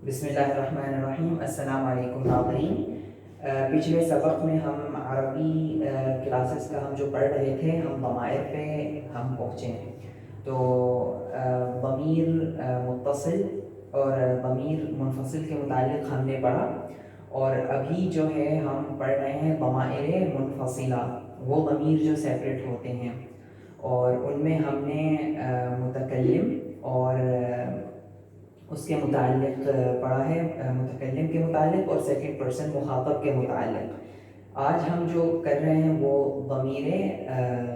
بسم اللہ الرحمن الرحیم۔ السلام علیکم ناظرین۔ پچھلے سبق میں ہم عربی کلاسز کا ہم جو پڑھ رہے تھے، ہم ضمائر پہ ہم پہنچے ہیں۔ تو ضمیر متصل اور ضمیر منفصل کے متعلق ہم نے پڑھا، اور ابھی جو ہے ہم پڑھ رہے ہیں ضمائر منفصلہ، وہ ضمیر جو سیپریٹ ہوتے ہیں، اور ان میں ہم نے متکلم اور اس کے متعلق پڑھا ہے، متکلم کے متعلق اور سیکنڈ پرسن مخاطب کے متعلق۔ آج ہم جو کر رہے ہیں وہ ضمیر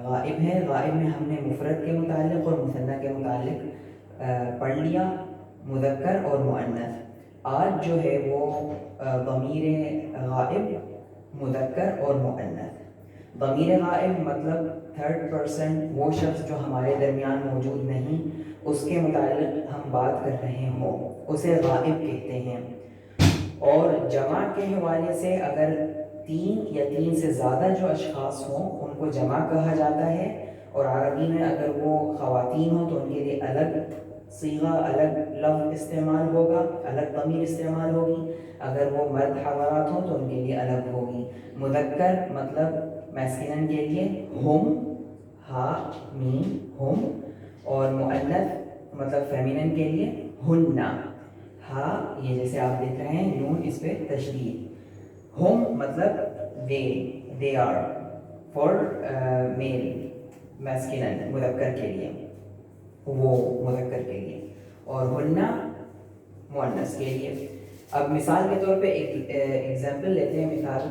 غائب ہے۔ غائب میں ہم نے مفرد کے متعلق اور مثنیٰ کے متعلق پڑھ لیا، مذکر اور مؤنث۔ آج جو ہے وہ ضمیر غائب، مذکر اور مؤنث۔ ضمیر غائب مطلب تھرڈ پرسن، وہ شخص جو ہمارے درمیان موجود نہیں، اس کے متعلق ہم بات کر رہے ہوں، اسے غائب کہتے ہیں۔ اور جمع کے حوالے سے اگر تین یا تین سے زیادہ جو اشخاص ہوں ان کو جمع کہا جاتا ہے، اور عربی میں اگر وہ خواتین ہوں تو ان کے لیے الگ صیغہ، الگ لفظ استعمال ہوگا، الگ ضمیر استعمال ہوگی۔ اگر وہ مرد حضرات ہوں تو ان کے لیے الگ ہوگی۔ مذکر مطلب میسکلن کے لیے ہم، ہا میم ہم، اور مؤنث مطلب فیمینن کے لیے ہننا، ہا، یہ جیسے آپ دیکھ رہے ہیں نون اس پہ تشدید۔ ہم مطلب they are for male, masculine مذکر کے لیے، وہ مذکر کے لیے، اور ہننا مؤنث کے لیے۔ اب مثال کے طور پہ ایک ایگزامپل لیتے ہیں۔ مثال،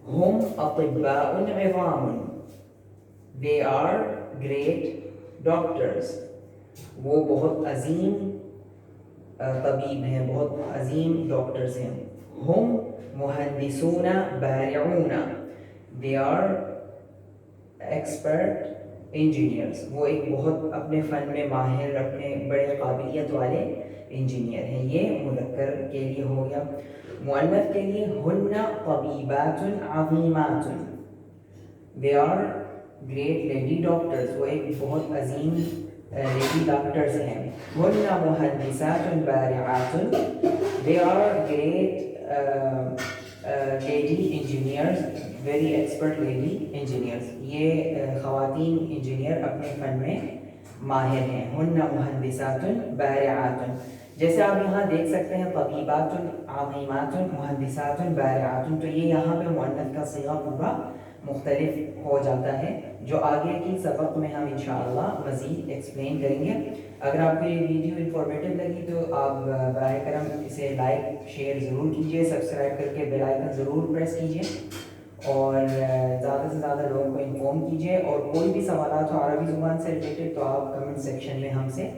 ہم اطباء عظام، they are great doctors، وہ بہت عظیم طبیب ہیں، بہت عظیم ڈاکٹرز ہیں۔ ہم مہندسون بارعون، they are expert engineers، وہ ایک بہت اپنے فن میں ماہر، اپنے بڑے قابلیت والے انجینئر ہیں۔ یہ مذکر کے لیے ہو گیا۔ مؤنث کے لیے ہن طبیبات عظیمات، they are great lady doctors، وہ ایک بہت عظیم لیڈی ڈاکٹرز ہیں۔ ہن مہندسات بارعات، they are great lady engineers، very expert lady engineers، یہ خواتین انجینئر اپنے فن میں ماہر ہیں۔ ہن مہندسات بارعات، جیسے آپ یہاں دیکھ سکتے ہیں طبیبات عظیمات مہندسات بارعات، تو یہ یہاں پہ مؤنث کا صیغہ پورا مختلف ہو جاتا ہے، جو آگے کی سبق میں ہم انشاءاللہ مزید ایکسپلین کریں گے۔ اگر آپ کو یہ ویڈیو انفارمیٹیو لگی تو آپ براہ کرم اسے لائک شیئر ضرور کیجیے، سبسکرائب کر کے بیل آئیکن ضرور پریس کیجیے، اور زیادہ سے زیادہ لوگوں کو انفارم کیجیے۔ اور کوئی بھی سوالات ہو عربی زبان سے ریلیٹڈ تو آپ کمنٹ سیکشن میں ہم سے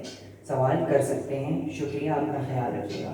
سوال کر سکتے ہیں۔ شکریہ، اپنا خیال رکھیے گا۔